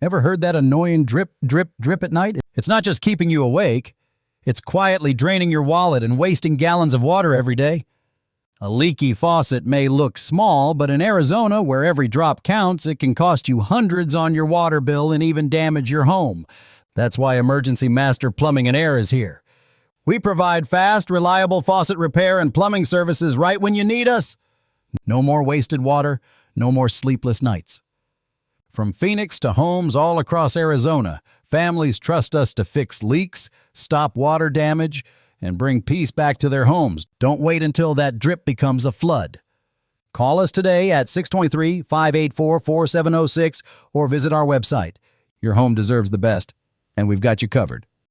Ever heard that annoying drip, drip, drip at night? It's not just keeping you awake. It's quietly draining your wallet and wasting gallons of water every day. A leaky faucet may look small, but in Arizona, where every drop counts, it can cost you hundreds on your water bill and even damage your home. That's why Emergency Master Plumbing and Air is here. We provide fast, reliable faucet repair and plumbing services right when you need us. No more wasted water, no more sleepless nights. From Phoenix to homes all across Arizona, families trust us to fix leaks, stop water damage, and bring peace back to their homes. Don't wait until that drip becomes a flood. Call us today at 623-584-4706 or visit our website. Your home deserves the best, and we've got you covered.